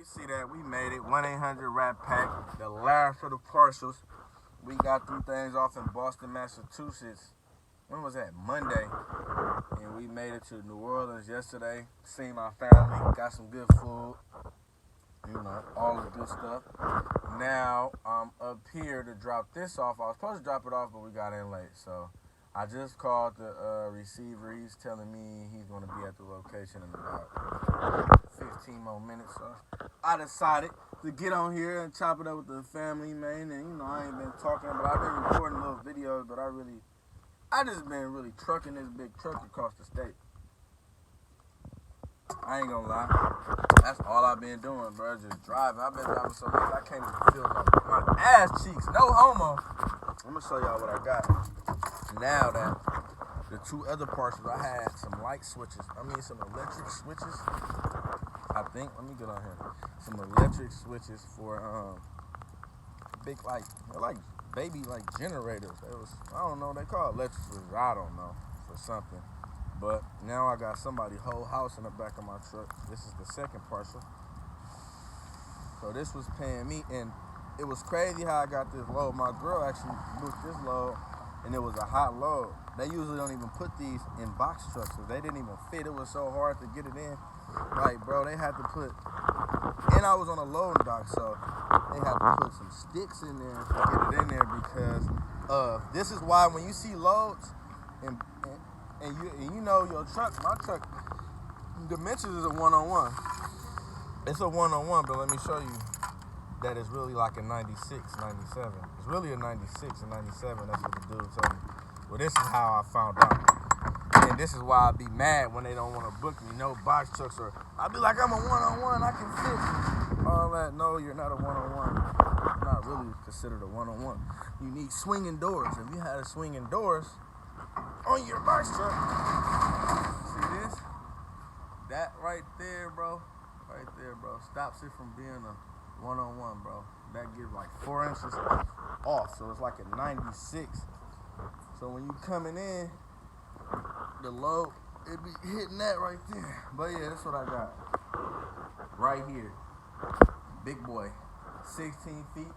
see that we made it. 1-800-RAT-PACK, the last of the parcels. We got them things off in Boston, Massachusetts. When was that? Monday. And we made it to New Orleans yesterday. Seen my family, got some good food. You know, all the good stuff. Now I'm up here to drop this off. I was supposed to drop it off, but we got in late. So I just called the receiver. He's telling me he's going to be at the location in about 15 more minutes. So I decided to get on here and chop it up with the family, man. And, you know, I ain't been talking, but I've been recording little videos, but I just been really trucking this big truck across the state. I ain't gonna lie. That's all I've been doing, bro. Just driving. I've been driving so much I can't even feel my ass cheeks. No homo. I'm gonna show y'all what I got. Now that the two other parcels, I had some light switches. Some electric switches. I think. Let me get on here. Some electric switches for big like baby generators. I don't know. They call it electric switches. I don't know, for something. But now I got somebody's whole house in the back of my truck. This is the second parcel. So this was paying me, and it was crazy how I got this load. My girl actually booked this load, and it was a hot load. They usually don't even put these in box trucks, so they didn't even fit. It was so hard to get it in. Like, bro, they had to put, and I was on a loading dock, so they had to put some sticks in there to get it in there because this is why when you see loads, and you know your truck, my truck, dimensions is a 1-on-1. It's a 1-on-1, but let me show you that it's really like a 96, 97. It's really a 96 and 97. That's what the dude told me. Well, this is how I found out. And this is why I be mad when they don't want to book me. No box trucks, or I be like, I'm a 1-on-1. I can fit all that. No, you're not a 1-on-1. You're not really considered a 1-on-1. You need swinging doors. If you had a swinging doors on your box truck, see this? That right there, bro. Right there, bro. Stops it from being a 1-on-1, bro. That gives like 4 inches off, so it's like a 96. So when you coming in, the load, it be hitting that right there. But yeah, that's what I got. Right here. Big boy. 16 feet,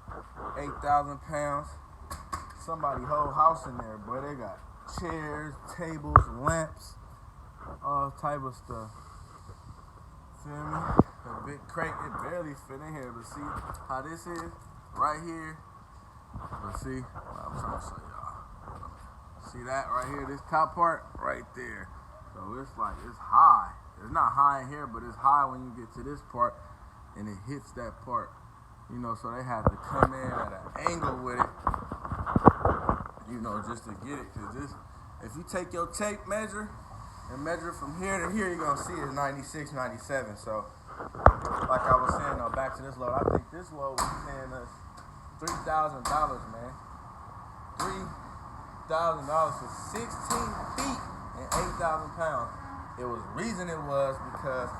8,000 pounds. Somebody whole house in there, boy. They got chairs, tables, lamps, all type of stuff. Feel me? A big crate, it barely fit in here, but see how this is? Right here. But see, I'm trying to show y'all. See that right here? This top part right there. So it's like, it's high. It's not high in here, but it's high when you get to this part and it hits that part. You know, so they had to come in at an angle with it, you know, just to get it. Because this, if you take your tape measure and measure from here to here, you're going to see it's 96, 97. So, like I was saying, back to this load, I think this load was paying us $3,000, man. $3,000 for 16 feet and 8,000 pounds. It was reason it was because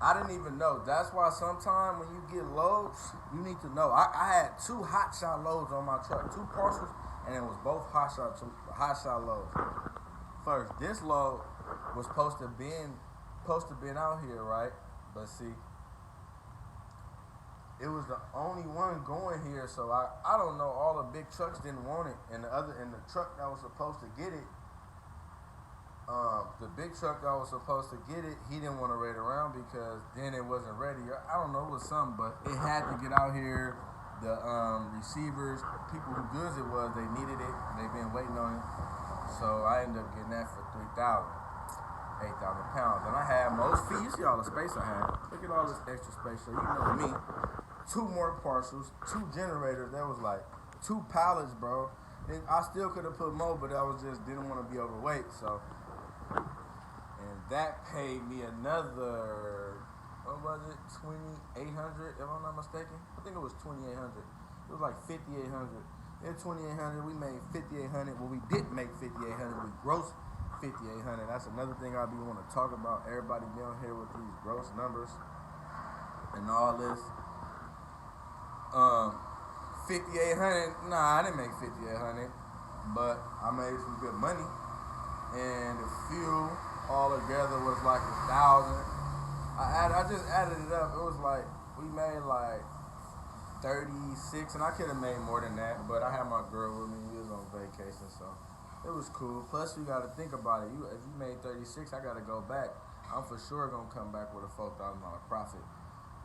I didn't even know. That's why sometimes when you get loads, you need to know. I had 2 hot shot loads on my truck, 2 parcels, and it was both hot shot loads. First, this load was supposed to been out here, right? But see, it was the only one going here, so I don't know. All the big trucks didn't want it, and the truck that was supposed to get it. The big truck that was supposed to get it, he didn't want to raid around because then it wasn't ready. I don't know, it was something, but it had to get out here. The receivers, people who goods it was, they needed it. They've been waiting on it. So I ended up getting that for 3,000, 8,000 pounds. And I had most feet. You see all the space I had. Look at all this extra space. So you know me, 2 more parcels, 2 generators. That was like 2 pallets, bro. And I still could have put more, but I was just didn't want to be overweight. So. And that paid me another, what was it, 2,800, if I'm not mistaken? I think it was 2,800. It was like 5,800. In 2,800, we made 5,800. Well, we didn't make 5,800. We grossed 5,800. That's another thing I be want to talk about. Everybody down here with these gross numbers and all this. 5,800. Nah, I didn't make 5,800, but I made some good money. And the fuel all together was like 1,000. I just added it up. It was like we made like 36, and I could have made more than that, but I had my girl with me. We was on vacation, so it was cool. Plus, you got to think about it. If you made 36, I got to go back. I'm for sure gonna come back with a $4,000 profit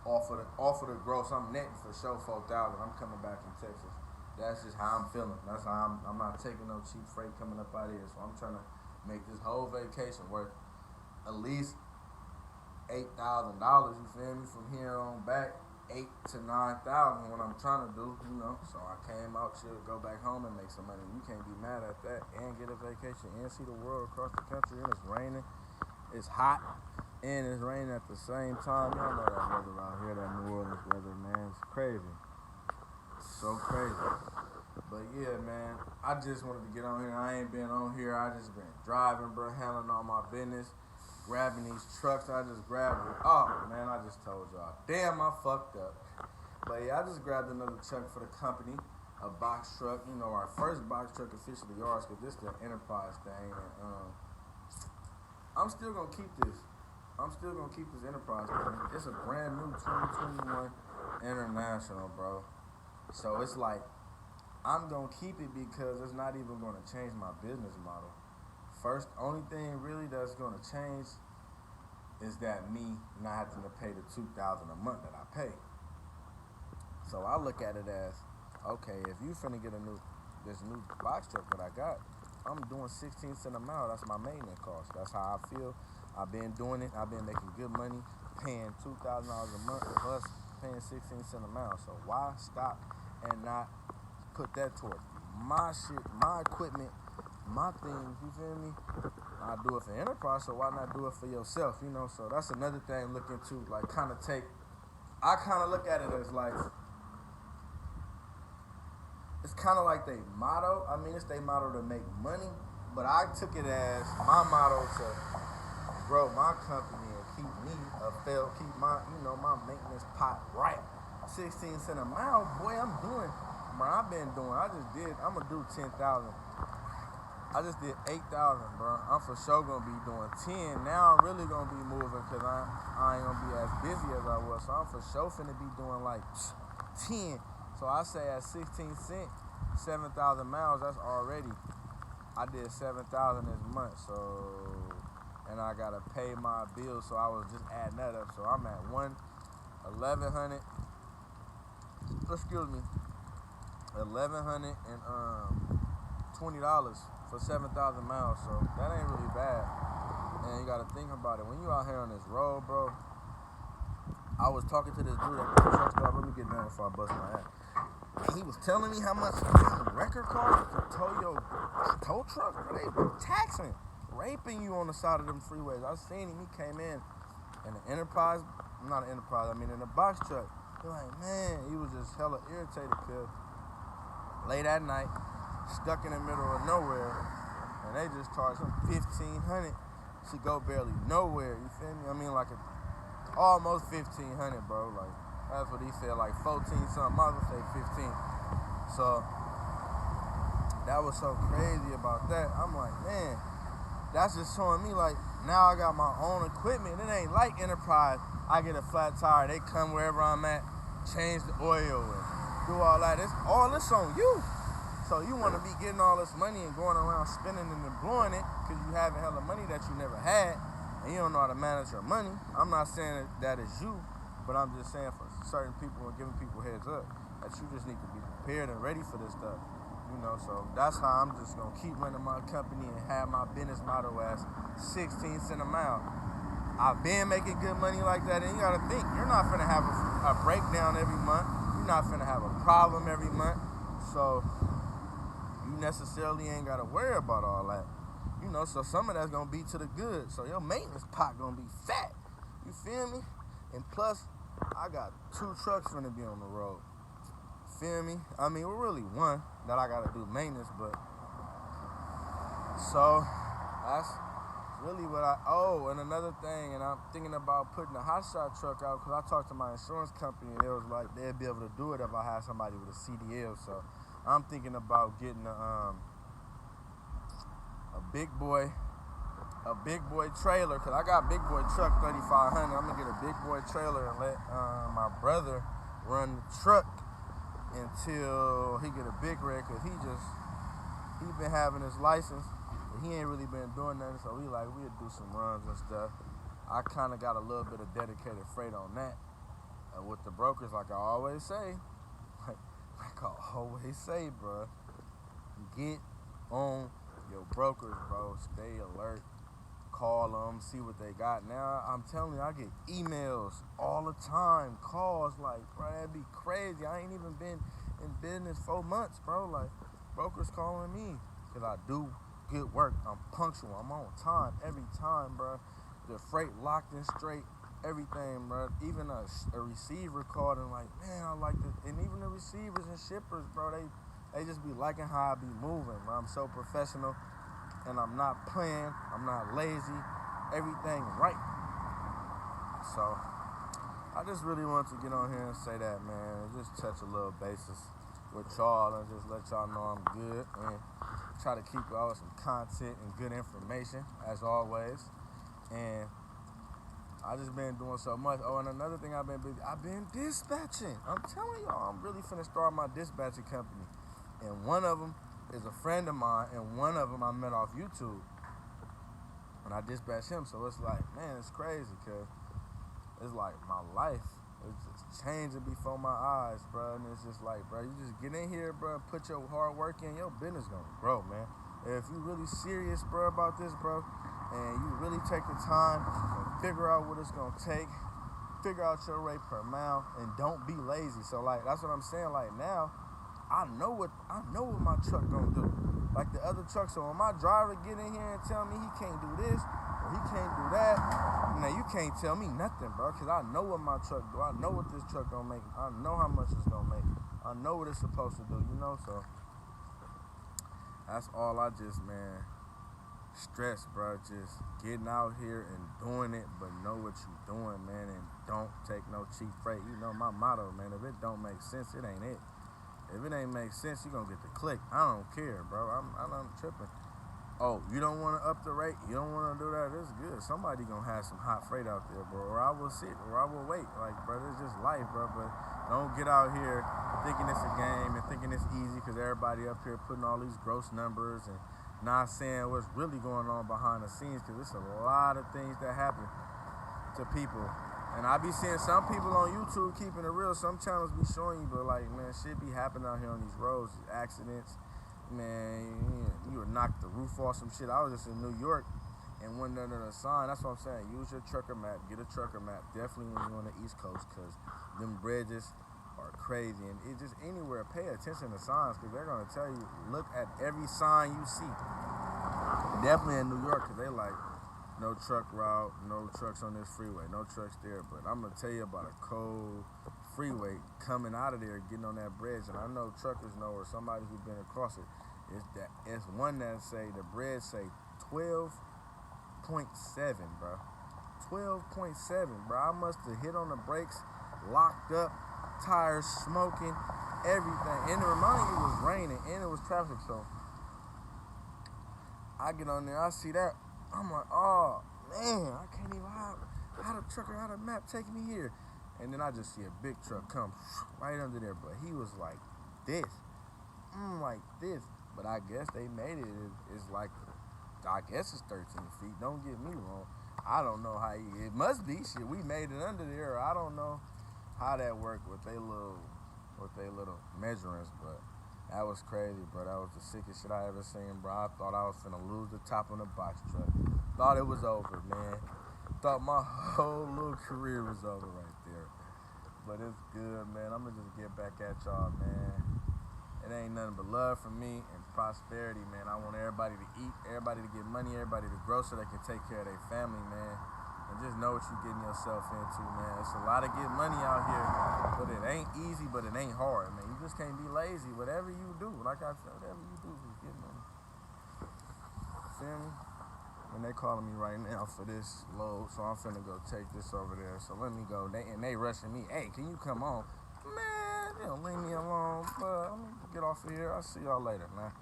off of the gross. I'm netting for sure 4,000. I'm coming back from Texas. That's just how I'm feeling. That's how I'm not taking no cheap freight coming up out of here. So I'm trying to make this whole vacation worth at least $8,000. You feel me? From here on back, 8 to 9,000. What I'm trying to do, you know. So I came out here to go back home and make some money. You can't be mad at that and get a vacation and see the world across the country. And it's raining. It's hot and it's raining at the same time. Y'all know that weather out here, that New Orleans weather, man. It's crazy. So crazy. But yeah, man, I just wanted to get on here. I ain't been on here. I just been driving, bro, handling all my business, grabbing these trucks. I just grabbed it. Oh, man, I just told y'all. Damn, I fucked up. But yeah, I just grabbed another truck for the company, a box truck. You know, our first box truck officially ours, because this is the Enterprise thing. And, I'm still gonna keep this. I'm still gonna keep this Enterprise thing. It's a brand new 2021 International, bro. So it's like I'm gonna keep it because it's not even gonna change my business model. First, only thing really that's gonna change is that me not having to pay the $2,000 a month that I pay. So I look at it as, okay, if you finna get this new box truck that I got, I'm doing 16 cents a mile. That's my maintenance cost. That's how I feel. I've been doing it. I've been making good money, paying $2,000 a month plus paying 16 cents a mile. So why stop and not put that towards my shit, my equipment, my things? You feel me? I do it for Enterprise, so why not do it for yourself? You know. So that's another thing. Look into, like, I kind of look at it as like, it's kind of like they motto. I mean, it's their motto to make money, but I took it as my motto to grow my company and keep my, my maintenance pot right. 16 cents a mile, boy, I'm gonna do 10,000. I just did 8,000, bro. I'm for sure gonna be doing 10. Now I'm really gonna be moving because I ain't gonna be as busy as I was. So I'm for sure finna be doing like 10. So I say at 16 cents, 7,000 miles, that's already, I did 7,000 this month. So, and I gotta pay my bills, so I was just adding that up. So I'm at $1,120 for 7,000 miles. So that ain't really bad. And you gotta think about it. When you out here on this road, bro, I was talking to this dude at the truck stop. Let me get down before I bust my ass. And he was telling me how much a record cost to tow your tow truck. Bro, they were taxing, raping you on the side of them freeways. I seen him. He came in an Enterprise, not an Enterprise, I mean in a box truck. He like, man, he was just hella irritated because late at night, stuck in the middle of nowhere, and they just charged him $1,500 to go barely nowhere. You feel me? I mean, like almost $1,500, bro. Like, that's what he said, like 14 something. I was gonna say 15. So that was so crazy about that. I'm like, man, that's just showing me, like, now I got my own equipment. It ain't like Enterprise. I get a flat tire, they come wherever I'm at, change the oil and do all that. It's all this on you. So you want to be getting all this money and going around spending and blowing it because you having hella money that you never had and you don't know how to manage your money. I'm not saying that is you, but I'm just saying for certain people and giving people heads up that you just need to be prepared and ready for this stuff. You know, so that's how I'm just going to keep running my company and have my business motto as 16 cents a mile. I've been making good money like that, and you got to think, you're not going to have a breakdown every month. You're not going to have a problem every month. So you necessarily ain't got to worry about all that. You know, so some of that's going to be to the good. So your maintenance pot going to be fat. You feel me? And plus, I got 2 trucks going to be on the road. Feel me? I mean, we're really one that I got to do maintenance, but so that's really what and another thing, and I'm thinking about putting a hot shot truck out because I talked to my insurance company and they was like they'd be able to do it if I had somebody with a CDL. So I'm thinking about getting a big boy a big boy trailer, cause I got big boy truck 3500. I'm gonna get a big boy trailer and let my brother run the truck until he get a big rig, cause he been having his license, but he ain't really been doing nothing. So we'll do some runs and stuff. I kind of got a little bit of dedicated freight on that. With the brokers, like I always say, bro, get on your brokers, bro. Stay alert. Call them, see what they got. Now, I'm telling you, I get emails all the time, calls, like, bro, that'd be crazy. I ain't even been in business 4 months, bro. Like, brokers calling me, because I do good work. I'm punctual. I'm on time every time, bro. The freight locked in straight, everything, bro. Even a receiver called and like, man, I like this. And even the receivers and shippers, bro, they just be liking how I be moving, bro. I'm so professional. And I'm not playing, I'm not lazy, everything right. So, I just really want to get on here and say that, man, and just touch a little basis with y'all and just let y'all know I'm good and try to keep y'all with some content and good information, as always. And I just been doing so much. Oh, and another thing I've been dispatching. I'm telling y'all, I'm really finna start my dispatching company. And one of them is a friend of mine, and one of them I met off YouTube, and I dispatched him. So it's like, man, it's crazy, cause it's like my life is just changing before my eyes, bro. And it's just like, bro, you just get in here, bro, put your hard work in, your business gonna grow, man. If you really serious, bro, about this, bro, and you really take the time and figure out what it's gonna take, figure out your rate per mile, and don't be lazy. So like, that's what I'm saying. Like now, I know what my truck gonna do. Like the other truck. So when my driver get in here and tell me he can't do this or he can't do that, now you can't tell me nothing, bro. Cause I know what my truck do. I know what this truck gonna make. I know how much it's gonna make. I know what it's supposed to do. You know. So that's all I just, man, stress, bro. Just getting out here and doing it, but know what you doing, man, and don't take no cheap freight. You know my motto, man. If it don't make sense, it ain't it. If it ain't make sense, you gonna get the click. I don't care, bro. I'm tripping. Oh, you don't want to up the rate? You don't want to do that? It's good. Somebody gonna have some hot freight out there, bro. Or I will sit, or I will wait. Like, bro, it's just life, bro. But don't get out here thinking it's a game and thinking it's easy because everybody up here putting all these gross numbers and not saying what's really going on behind the scenes, because it's a lot of things that happen to people. And I be seeing some people on YouTube keeping it real. Some channels be showing you, but like, man, shit be happening out here on these roads, accidents. Man, you would knock the roof off some shit. I was just in New York and went under the sign. That's what I'm saying. Use your trucker map. Get a trucker map. Definitely when you're on the East Coast, because them bridges are crazy. And it just anywhere, pay attention to signs, because they're going to tell you, look at every sign you see. Definitely in New York, because they like, no truck route, no trucks on this freeway, no trucks there. But I'm going to tell you about a cold freeway coming out of there, getting on that bridge. And I know truckers know, or somebody who's been across it. It's one that say, the bridge say 12.7, bro. 12.7, bro. I must have hit on the brakes, locked up, tires smoking, everything. And it reminded me it was raining and it was traffic, so I get on there, I see that. I'm like, oh, man, I can't even, how the trucker, how the map take me here? And then I just see a big truck come right under there, but he was like this, like this. But I guess they made it, it's like, I guess it's 13 feet, don't get me wrong. I don't know how, it must be, shit, we made it under there. I don't know how that worked with they little measurements, but that was crazy, bro. That was the sickest shit I ever seen, bro. I thought I was finna lose the top on the box truck. Thought it was over, man. Thought my whole little career was over right there. But it's good, man. I'm gonna just get back at y'all, man. It ain't nothing but love for me and prosperity, man. I want everybody to eat, everybody to get money, everybody to grow so they can take care of their family, man. And just know what you're getting yourself into, man. It's a lot of getting money out here, but it ain't easy, but it ain't hard, man. You just can't be lazy. Whatever you do, like I said, whatever you do, just get money. Feel me? And they calling me right now for this load, so I'm finna go take this over there. So let me go. They rushing me. Hey, can you come on? Man, they don't leave me alone. But I'm gonna get off of here. I'll see y'all later, man.